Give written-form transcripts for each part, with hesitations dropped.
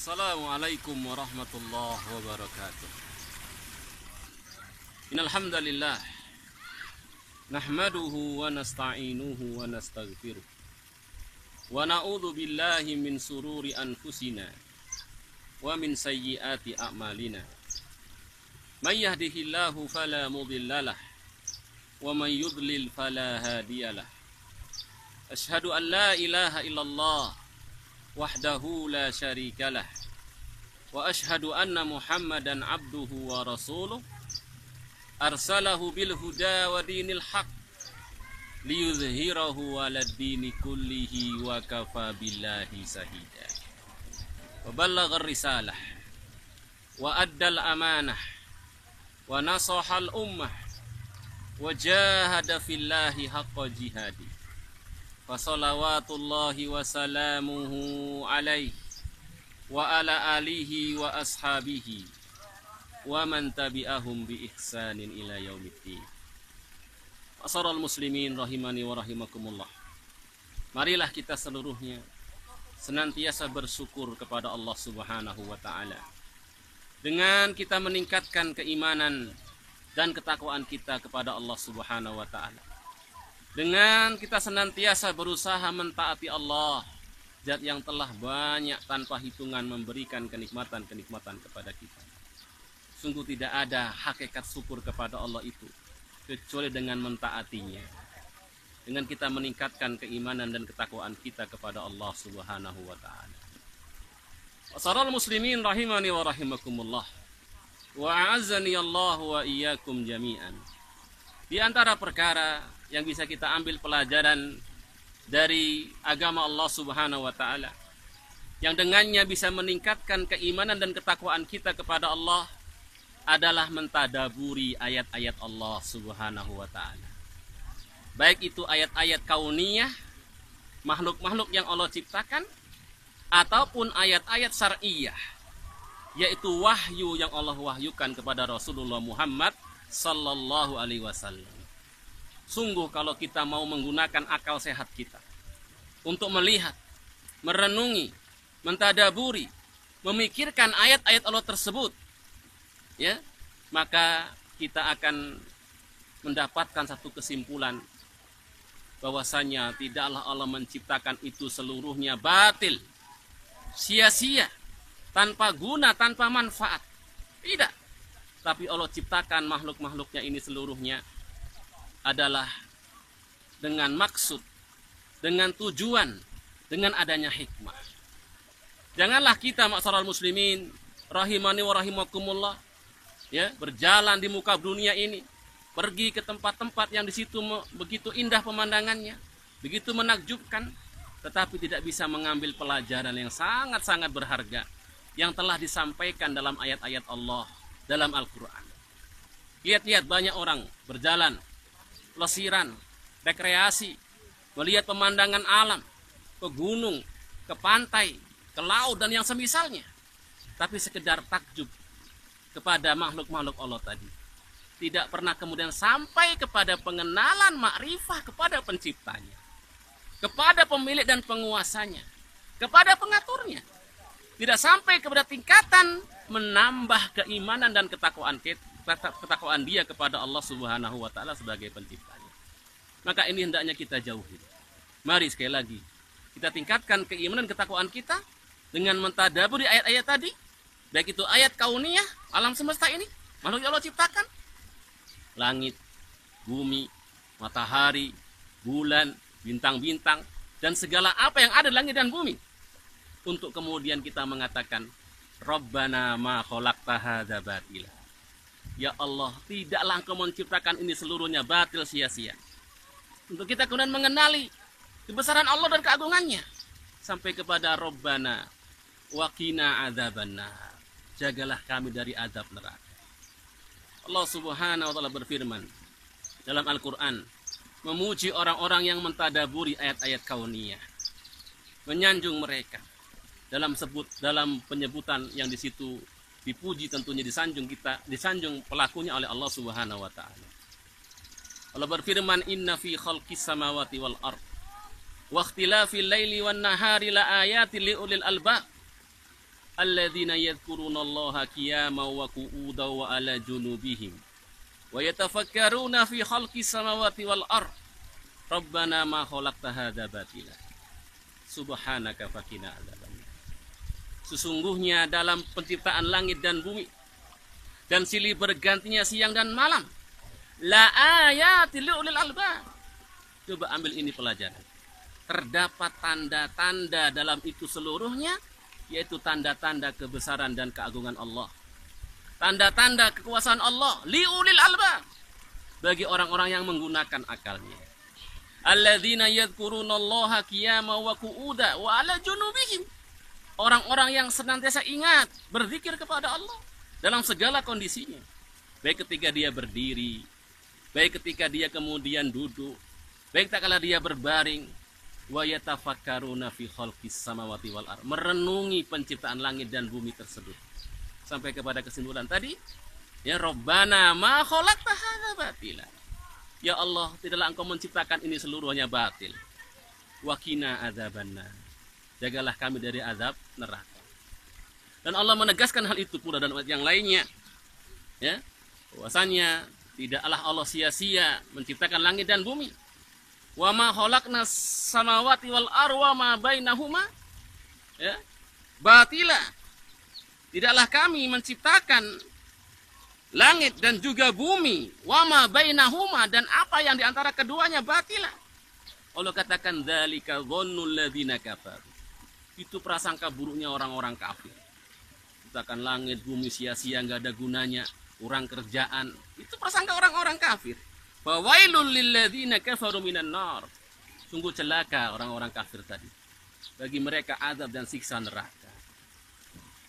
Assalamualaikum warahmatullahi wabarakatuh. Innal hamdalillah nahmaduhu wa nasta'inuhu wa nastaghfiruh wa na'udzu billahi min sururi anfusina wa min sayyiati a'malina. May yahdihillahu fala mudhillalah wa may yudlil fala hadiyalah. Asyhadu an la ilaha illallah wahdahu la syarikalah wa ashhadu anna Muhammadan abduhu wa rasuluh arsalahu bil huda wa dinil haq liyudhhirahu 'alad dini kullihi wa kafa billahi shahida. Wa ballaghar risalah wa addal amanah wa nasahal ummah wa jahada fillahi haqqa jihadi. Wassalawatullahi wassalamuhu alaihi wa ala alihi wa ashabihi wa man tabi'ahum bi ihsanin ila yaumiddin. Ma'asyiral muslimin rahimani wa rahimakumullah. Marilah kita seluruhnya senantiasa bersyukur kepada Allah Subhanahu wa taala dengan kita meningkatkan keimanan dan ketakwaan kita kepada Allah Subhanahu wa taala. Dengan kita senantiasa berusaha mentaati Allah, Zat yang telah banyak tanpa hitungan memberikan kenikmatan-kenikmatan kepada kita. Sungguh tidak ada hakikat syukur kepada Allah itu kecuali dengan mentaatinya. Dengan kita meningkatkan keimanan dan ketakwaan kita kepada Allah Subhanahu wa taala. Wassaral muslimin rahimani wa rahimakumullah. Wa a'azzani Allah wa iyyakum jami'an. Di antara perkara yang bisa kita ambil pelajaran dari agama Allah Subhanahu wa taala yang dengannya bisa meningkatkan keimanan dan ketakwaan kita kepada Allah adalah mentadaburi ayat-ayat Allah Subhanahu wa taala. Baik itu ayat-ayat kauniyah, makhluk-makhluk yang Allah ciptakan, ataupun ayat-ayat syar'iyah, yaitu wahyu yang Allah wahyukan kepada Rasulullah Muhammad sallallahu alaihi wasallam. Sungguh kalau kita mau menggunakan akal sehat kita untuk melihat, merenungi, mentadaburi, memikirkan ayat-ayat Allah tersebut, ya, maka kita akan mendapatkan satu kesimpulan bahwasanya tidaklah Allah menciptakan itu seluruhnya batil, sia-sia, tanpa guna, tanpa manfaat. Tidak. Tapi Allah ciptakan makhluk-makhluknya ini seluruhnya adalah dengan maksud, dengan tujuan, dengan adanya hikmah. Janganlah kita ma'asyiral muslimin rahimani wa rahimakumullah, ya, berjalan di muka dunia ini, pergi ke tempat-tempat yang di situ begitu indah pemandangannya, begitu menakjubkan, tetapi tidak bisa mengambil pelajaran yang sangat-sangat berharga yang telah disampaikan dalam ayat-ayat Allah dalam Al-Quran. Lihat-lihat banyak orang berjalan, lesiran, rekreasi, melihat pemandangan alam, ke gunung, ke pantai, ke laut dan yang semisalnya. Tapi sekedar takjub kepada makhluk-makhluk Allah tadi. Tidak pernah kemudian sampai kepada pengenalan makrifah kepada penciptanya, kepada pemilik dan penguasanya, kepada pengaturnya. Tidak sampai kepada tingkatan menambah keimanan dan ketakwaan dia kepada Allah Subhanahu wa taala sebagai penciptanya. Maka ini hendaknya kita jauhi. Mari sekali lagi kita tingkatkan keimanan ketakwaan kita dengan mentadaburi ayat-ayat tadi, baik itu ayat kauniyah, alam semesta ini, makhluk yang Allah ciptakan, langit, bumi, matahari, bulan, bintang-bintang, dan segala apa yang ada di langit dan bumi. Untuk kemudian kita mengatakan, Rabbana ma khalaqta hadza batila. Ya Allah, tidaklah Engkau menciptakan ini seluruhnya batil, sia-sia. Untuk kita kemudian mengenali kebesaran Allah dan keagungannya sampai kepada Rabbana wa qina adzabannar. Jagalah kami dari azab neraka. Allah Subhanahu wa taala berfirman dalam Al-Qur'an memuji orang-orang yang mentadaburi ayat-ayat kauniyah, menyanjung mereka dalam penyebutan yang di situ dipuji, tentunya disanjung pelakunya oleh Allah Subhanahu wa taala. Allah berfirman, inna fi khalqis samawati wal ard wa ikhtilafil laili wan nahari la ayatin liulil albab alladzina yadhkurunallaha qiyaman wa qu'udan wa 'ala junubihim wa yatafakkaruna fi khalqis samawati wal ardh rabbana ma khalaqta hadza batila subhanaka faqina adzabannar. Sesungguhnya dalam penciptaan langit dan bumi dan silih bergantinya siang dan malam la ayatil ulil albab. Coba ambil ini pelajaran. Terdapat tanda-tanda dalam itu seluruhnya, yaitu tanda-tanda kebesaran dan keagungan Allah. Tanda-tanda kekuasaan Allah liulil albab, bagi orang-orang yang menggunakan akalnya. Alladzina yadhkurunallaha qiyaman wa qu'udan wa 'ala junubihim. Orang-orang yang senantiasa ingat, berzikir kepada Allah dalam segala kondisinya. Baik ketika dia berdiri, baik ketika dia kemudian duduk, baik tatkala dia berbaring. Wa yatafakkaruna fi khalqis samawati wal ardh, merenungi penciptaan langit dan bumi tersebut. Sampai kepada kesimpulan tadi, ya Rabbana ma khalaqta hadza batila. Ya Allah, tidaklah Engkau menciptakan ini seluruhnya batil. Wa qina adzabannar. Jagalah kami dari azab neraka. Dan Allah menegaskan hal itu pula dalam ayat yang lainnya. Ya, bahwasanya tidaklah Allah sia-sia menciptakan langit dan bumi. Wa ma khalaqnas samawati wal ardh wa ma bainahuma ya batila. Tidaklah kami menciptakan langit dan juga bumi, wa ma bainahuma, dan apa yang di antara keduanya batila. Allah katakan dzalika dhannul ladzina kafaru. Itu prasangka buruknya orang-orang kafir. Ciptakan langit bumi sia-sia, enggak ada gunanya, kurang kerjaan. Itu prasangka orang-orang kafir. Fawailul lilladzina kafaru minan nar. Sungguh celaka orang-orang kafir tadi. Bagi mereka azab dan siksa neraka.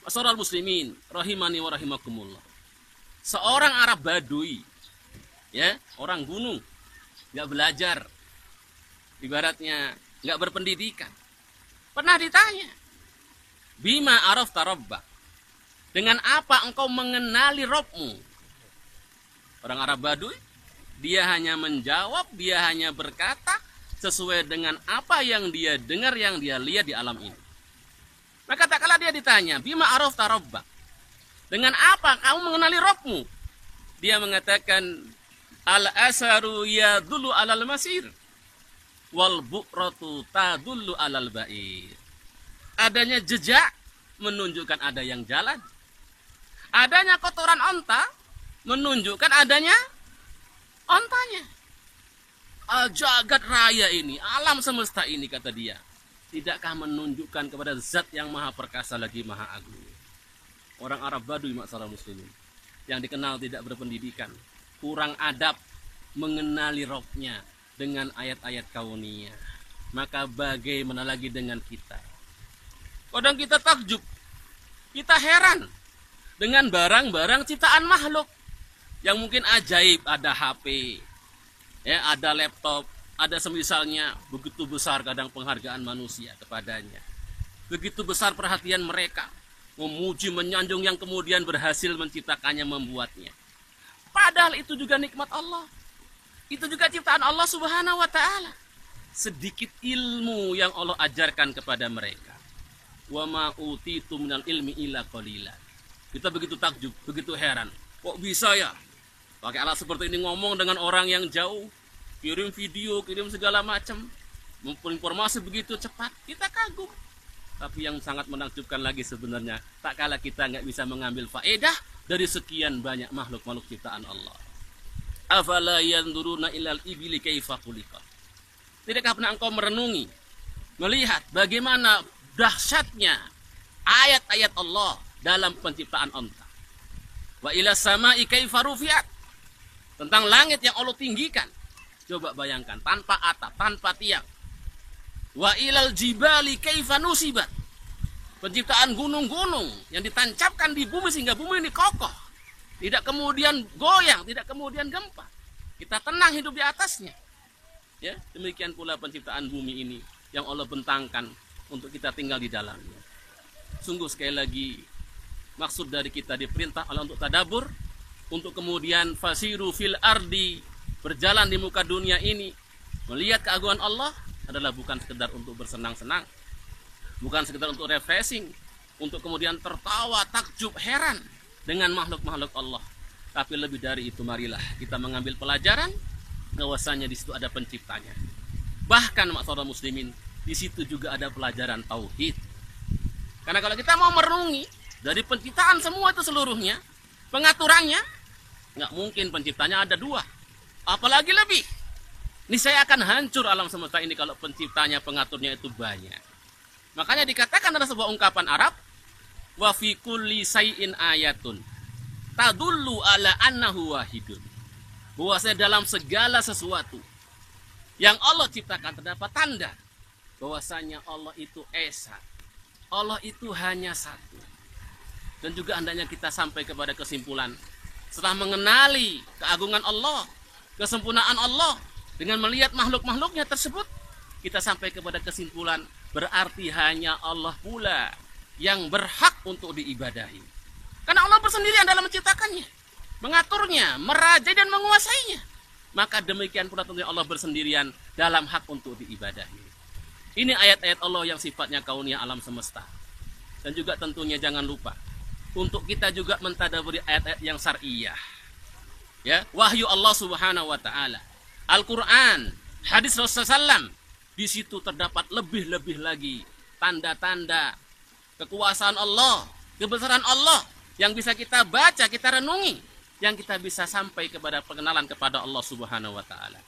Masyarul muslimin rahimani wa rahimakumullah. Seorang Arab Badui, ya, orang gunung, enggak belajar. Ibaratnya enggak berpendidikan. Pernah ditanya, "Bima arafta rabbak?" Dengan apa engkau mengenali Rabbmu? Orang Arab Badui, dia hanya menjawab, dia hanya berkata sesuai dengan apa yang dia dengar, yang dia lihat di alam ini. Maka tak kala dia ditanya, "Bima arafta rabbak?" Dengan apa kamu mengenali Rabbmu? Dia mengatakan, "Al-asaru yadullu 'alal masir wal bu'ratu tadullu 'alal ba'ir." Adanya jejak menunjukkan ada yang jalan. Adanya kotoran onta menunjukkan adanya ontanya. Jagat raya ini, alam semesta ini, kata dia, tidakkah menunjukkan kepada zat yang maha perkasa lagi maha agung. Orang Arab Badui, masyarakat muslimin, yang dikenal tidak berpendidikan, kurang adab, mengenali Rabbnya dengan ayat-ayat kauniyah. Maka bagaimana lagi dengan kita? Kadang kita takjub, kita heran dengan barang-barang ciptaan makhluk yang mungkin ajaib. Ada HP, ya, ada laptop, ada semisalnya. Begitu besar kadang penghargaan manusia kepadanya, begitu besar perhatian mereka, memuji, menyanjung yang kemudian berhasil menciptakannya, membuatnya. Padahal itu juga nikmat Allah, itu juga ciptaan Allah subhanahu wa ta'ala. Sedikit ilmu yang Allah ajarkan kepada mereka. Wa ma utitu minal ilmi illa qalila. Kita begitu takjub, begitu heran, kok bisa ya pakai alat seperti ini ngomong dengan orang yang jauh, kirim video, kirim segala macam, informasi begitu cepat. Kita kagum. Tapi yang sangat menakjubkan lagi sebenarnya, tak kala kita nggak bisa mengambil faedah dari sekian banyak makhluk-makhluk ciptaan Allah. Afala yanzuruna ilal ibili kaifa khuliqat. Tidakkah pernah engkau merenungi, melihat bagaimana dahsyatnya ayat-ayat Allah dalam penciptaan onta? Wa ila sama'i kaifa rufi'at. Tentang langit yang Allah tinggikan. Coba bayangkan, tanpa atap, tanpa tiang. Wa ilal jibali kaifa nusibat. Penciptaan gunung-gunung yang ditancapkan di bumi sehingga bumi ini kokoh, tidak kemudian goyang, tidak kemudian gempa. Kita tenang hidup di atasnya. Ya, demikian pula penciptaan bumi ini yang Allah bentangkan untuk kita tinggal di dalamnya. Sungguh sekali lagi, maksud dari kita diperintah Allah untuk tadabbur, untuk kemudian fasiru fil ardi, berjalan di muka dunia ini, melihat keagungan Allah adalah bukan sekedar untuk bersenang-senang, bukan sekedar untuk refreshing, untuk kemudian tertawa, takjub, heran dengan makhluk-makhluk Allah. Tapi lebih dari itu, marilah kita mengambil pelajaran bahwasanya di situ ada penciptanya. Bahkan saudara muslimin, di situ juga ada pelajaran tauhid. Karena kalau kita mau merenungi dari penciptaan semua itu seluruhnya, pengaturannya, nggak mungkin penciptanya ada dua, apalagi lebih. Ini saya akan hancur alam semesta ini kalau penciptanya, pengaturnya itu banyak. Makanya dikatakan dalam sebuah ungkapan Arab, wa fi kulli say'in ayatun tadullu ala annahu wahidun. Bahwasanya dalam segala sesuatu yang Allah ciptakan terdapat tanda bahwasanya Allah itu esa. Allah itu hanya satu. Dan juga hendaknya kita sampai kepada kesimpulan setelah mengenali keagungan Allah, kesempurnaan Allah, dengan melihat makhluk-makhluknya tersebut, kita sampai kepada kesimpulan berarti hanya Allah pula yang berhak untuk diibadahi. Karena Allah bersendirian dalam menciptakannya, mengaturnya, merajai dan menguasainya. Maka demikian pula tentunya Allah bersendirian dalam hak untuk diibadahi. Ini ayat-ayat Allah yang sifatnya kauniyah, alam semesta. Dan juga tentunya jangan lupa untuk kita juga mentadaburi ayat-ayat yang syar'iyah. Ya, wahyu Allah Subhanahu wa taala. Al-Qur'an, hadis Rasulullah SAW, di situ terdapat lebih-lebih lagi tanda-tanda kekuasaan Allah, kebesaran Allah yang bisa kita baca, kita renungi, yang kita bisa sampai kepada pengenalan kepada Allah Subhanahu wa taala.